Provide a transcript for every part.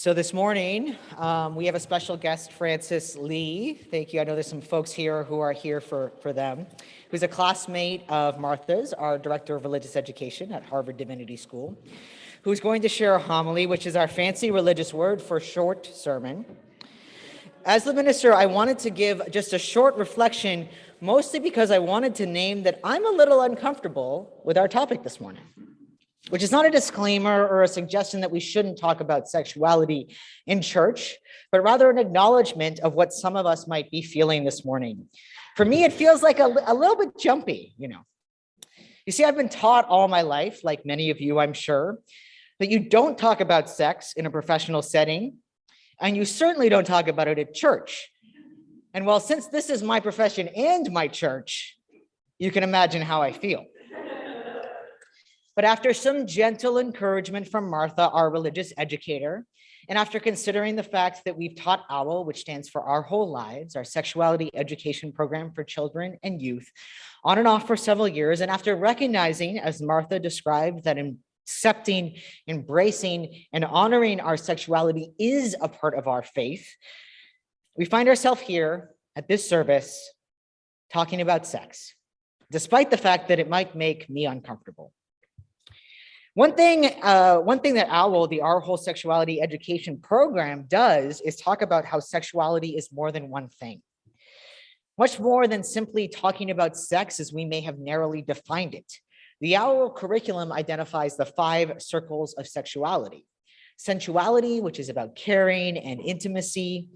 So this morning, we have a special guest, Francis Lee. Thank you. I know there's some folks here who are here for them. Who's a classmate of Martha's, our Director of Religious Education at Harvard Divinity School, who's going to share a homily, which is our fancy religious word for short sermon. As the minister, I wanted to give just a short reflection, mostly because I wanted to name that I'm a little uncomfortable with our topic this morning, which is not a disclaimer or a suggestion that we shouldn't talk about sexuality in church, but rather an acknowledgement of what some of us might be feeling this morning. For me, it feels like a little bit jumpy, you know. You see, I've been taught all my life, like many of you, I'm sure, that you don't talk about sex in a professional setting, and you certainly don't talk about it at church. And well, since this is my profession and my church, you can imagine how I feel. But after some gentle encouragement from Martha, our religious educator, and after considering the fact that we've taught OWL, which stands for Our Whole Lives, our sexuality education program for children and youth, on and off for several years, and after recognizing, as Martha described, that accepting, embracing, and honoring our sexuality is a part of our faith, we find ourselves here at this service talking about sex, despite the fact that it might make me uncomfortable. One thing that OWL, the Our Whole Sexuality Education Program, does is talk about how sexuality is more than one thing. Much more than simply talking about sex as we may have narrowly defined it. The OWL curriculum identifies the 5 circles of sexuality. Sensuality, which is about caring and intimacy.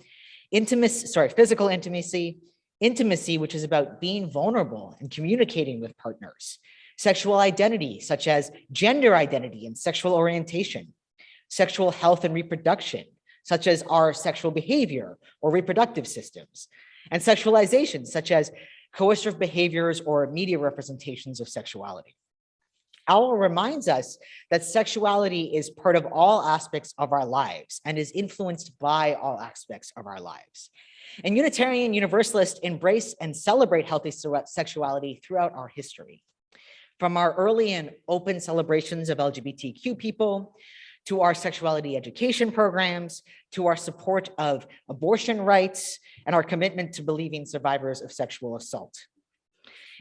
Physical intimacy. Intimacy, which is about being vulnerable and communicating with partners. Sexual identity, such as gender identity and sexual orientation. Sexual health and reproduction, such as our sexual behavior or reproductive systems. And sexualization, such as coercive behaviors or media representations of sexuality. OWL reminds us that sexuality is part of all aspects of our lives and is influenced by all aspects of our lives. And Unitarian Universalists embrace and celebrate healthy sexuality throughout our history. From our early and open celebrations of LGBTQ people, to our sexuality education programs, to our support of abortion rights, and our commitment to believing survivors of sexual assault.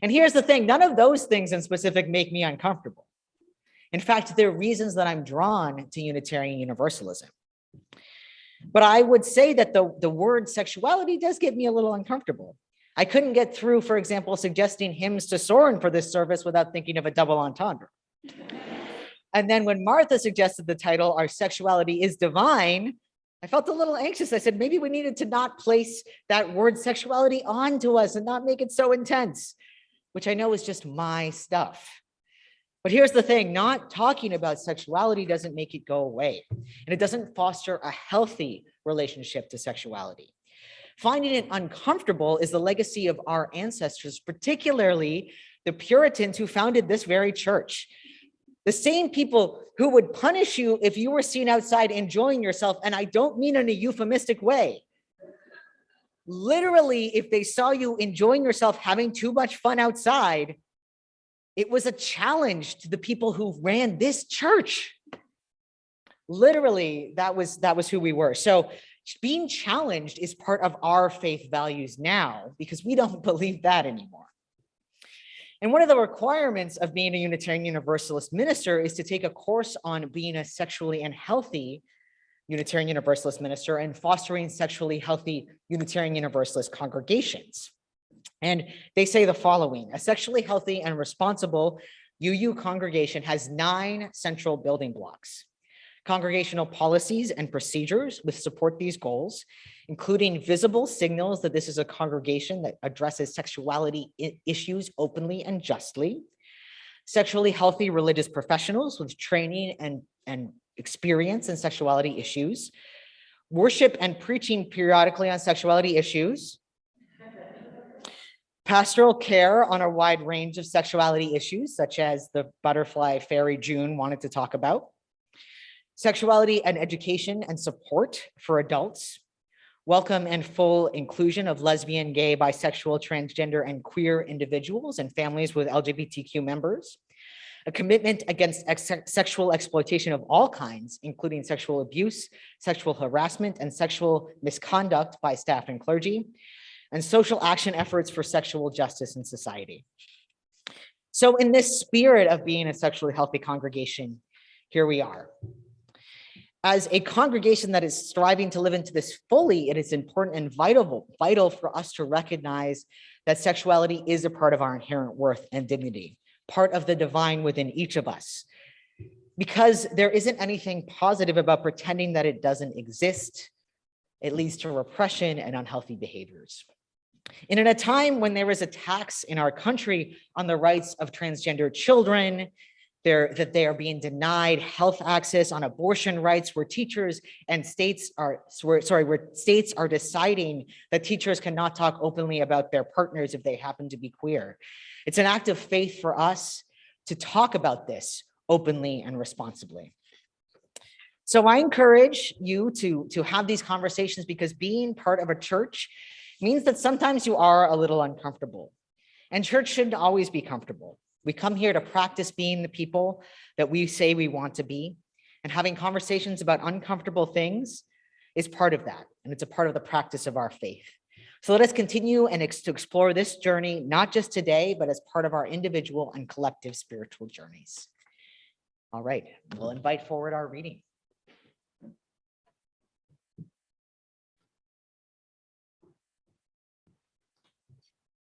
And here's the thing, none of those things in specific make me uncomfortable. In fact, they're reasons that I'm drawn to Unitarian Universalism. But I would say that the word sexuality does get me a little uncomfortable. I couldn't get through, for example, suggesting hymns to Soren for this service without thinking of a double entendre. And then when Martha suggested the title, Our Sexuality is Divine, I felt a little anxious. I said, maybe we needed to not place that word sexuality onto us and not make it so intense, which I know is just my stuff. But here's the thing, not talking about sexuality doesn't make it go away, and it doesn't foster a healthy relationship to sexuality. Finding it uncomfortable is the legacy of our ancestors, particularly the Puritans who founded this very church. The same people who would punish you if you were seen outside enjoying yourself, and I don't mean in a euphemistic way. Literally, if they saw you enjoying yourself, having too much fun outside, it was a challenge to the people who ran this church. Literally, that was who we were. So being challenged is part of our faith values now because we don't believe that anymore. And one of the requirements of being a Unitarian Universalist minister is to take a course on being a sexually and healthy Unitarian Universalist minister and fostering sexually healthy Unitarian Universalist congregations. And they say the following: a sexually healthy and responsible UU congregation has 9 central building blocks. Congregational policies and procedures which support these goals, including visible signals that this is a congregation that addresses sexuality issues openly and justly. Sexually healthy religious professionals with training and experience in sexuality issues. Worship and preaching periodically on sexuality issues. Pastoral care on a wide range of sexuality issues, such as the butterfly fairy June wanted to talk about. Sexuality and education and support for adults. Welcome and full inclusion of lesbian, gay, bisexual, transgender, and queer individuals and families with LGBTQ members. a commitment against sexual exploitation of all kinds, including sexual abuse, sexual harassment, and sexual misconduct by staff and clergy, and social action efforts for sexual justice in society. So in this spirit of being a sexually healthy congregation, here we are. As a congregation that is striving to live into this fully, it is important and vital for us to recognize that sexuality is a part of our inherent worth and dignity, part of the divine within each of us. Because there isn't anything positive about pretending that it doesn't exist. It leads to repression and unhealthy behaviors. And in a time when there is a tax in our country on the rights of transgender children, that they are being denied health access on abortion rights, where states are deciding that teachers cannot talk openly about their partners if they happen to be queer. It's an act of faith for us to talk about this openly and responsibly. So I encourage you to have these conversations, because being part of a church means that sometimes you are a little uncomfortable, and church shouldn't always be comfortable. We come here to practice being the people that we say we want to be, and having conversations about uncomfortable things is part of that, and it's a part of the practice of our faith. So let us continue to explore this journey, not just today, but as part of our individual and collective spiritual journeys. All right, we'll invite forward our reading.